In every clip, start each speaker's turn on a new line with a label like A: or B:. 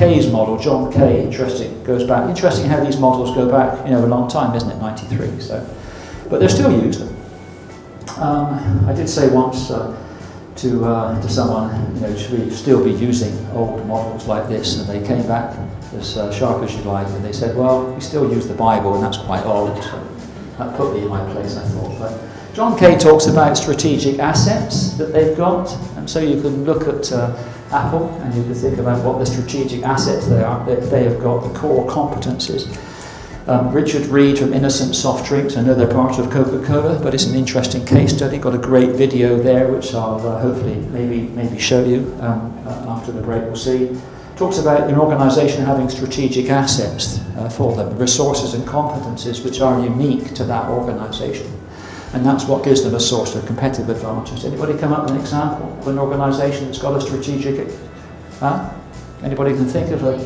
A: K's model, John Kay, interesting how these models go back, a long time, isn't it, 93, but they're still used. I did say once to someone, should we still be using old models like this? And they came back as sharp as you like, and they said, well, we still use the Bible, and that's quite old. So that put me in my place, I thought. But John Kay talks about strategic assets that they've got, and so you can look at Apple, and you can think about what the strategic assets they are. They have got the core competencies. Richard Reed from Innocent Soft Drinks, another part of Coca-Cola, but it's an interesting case study. Got a great video there, which I'll hopefully maybe show you after the break. We'll see. Talks about an organisation having strategic assets for them, resources and competencies which are unique to that organisation, and that's what gives them a source of competitive advantage. Anybody come up with an example of an organisation that's got a strategic? Anybody can think of a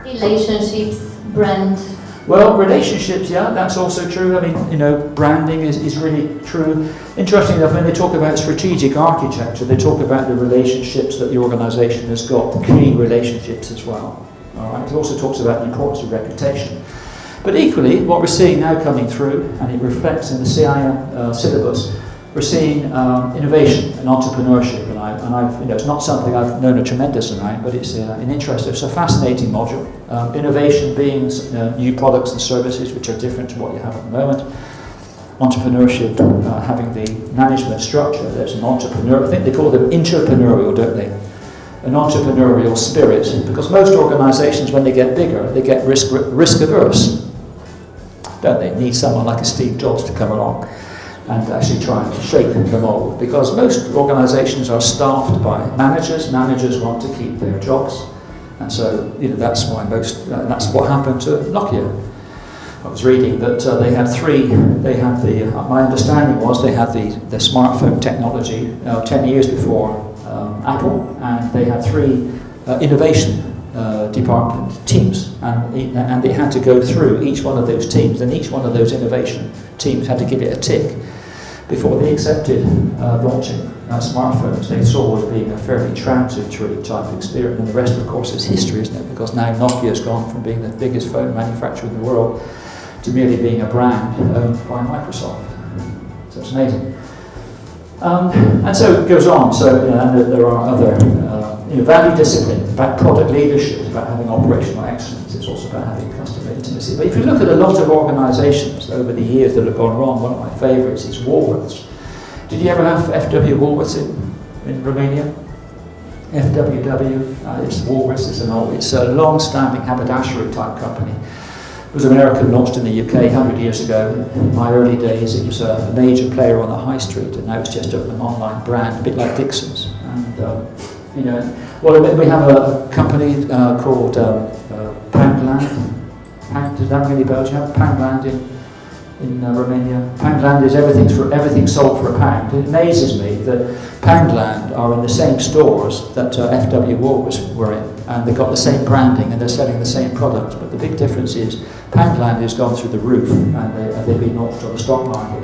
B: relationships, brand.
A: Well, relationships, yeah, that's also true. I mean, branding is really true. Interestingly enough, when they talk about strategic architecture, they talk about the relationships that the organisation has got, the key relationships as well. All right. It also talks about the importance of reputation. But equally, what we're seeing now coming through, and it reflects in the CIM syllabus, we're seeing innovation and entrepreneurship, and I've, it's not something I've known a tremendous amount, but it's an interest. It's a fascinating module. Innovation being new products and services which are different to what you have at the moment. Entrepreneurship having the management structure. There's an entrepreneur. I think they call them entrepreneurial, don't they? An entrepreneurial spirit, because most organisations, when they get bigger, they get risk averse, don't they? Need someone like a Steve Jobs to come along and actually try and shake the mold, because most organisations are staffed by managers. Managers want to keep their jobs, and so that's why that's what happened to Nokia. I was reading that they had three. They had my understanding was they had the smartphone technology 10 years before Apple, and they had three innovation department teams, and they had to go through each one of those teams, and each one of those innovation teams had to give it a tick before they accepted launching smartphones. They saw as being a fairly transitory type experience, and the rest, of course, is history, isn't it? Because now Nokia's gone from being the biggest phone manufacturer in the world to merely being a brand owned by Microsoft. So it's amazing. And so it goes on. So and there are other value discipline, about product leadership, about having operational excellence. It's also about having customer intimacy. But if you look at a lot of organisations over the years that have gone wrong, one of my favourites is Woolworths. Did you ever have FW Woolworths in Romania? FWW, it's Woolworths. It's a long-standing haberdashery type company. It was American, launched in the UK 100 years ago. In my early days, it was a major player on the high street, and now it's just an online brand, a bit like Dixon's. And we have a company called Poundland. Does that ring any bells? You have Poundland in Romania. Poundland is everything sold for £1. It amazes me that Poundland are in the same stores that FW Woolworths were in, and they've got the same branding and they're selling the same products. But the big difference is Poundland has gone through the roof, and they've been launched on the stock market,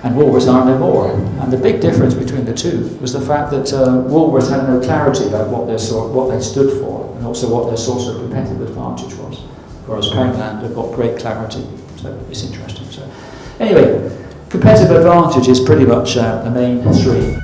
A: and Woolworths are no more. And the big difference between the two was the fact that Woolworths had no clarity about what they stood for, and also what their source of competitive advantage was, whereas Poundland have got great clarity. So it's interesting. So anyway, competitive advantage is pretty much the main three.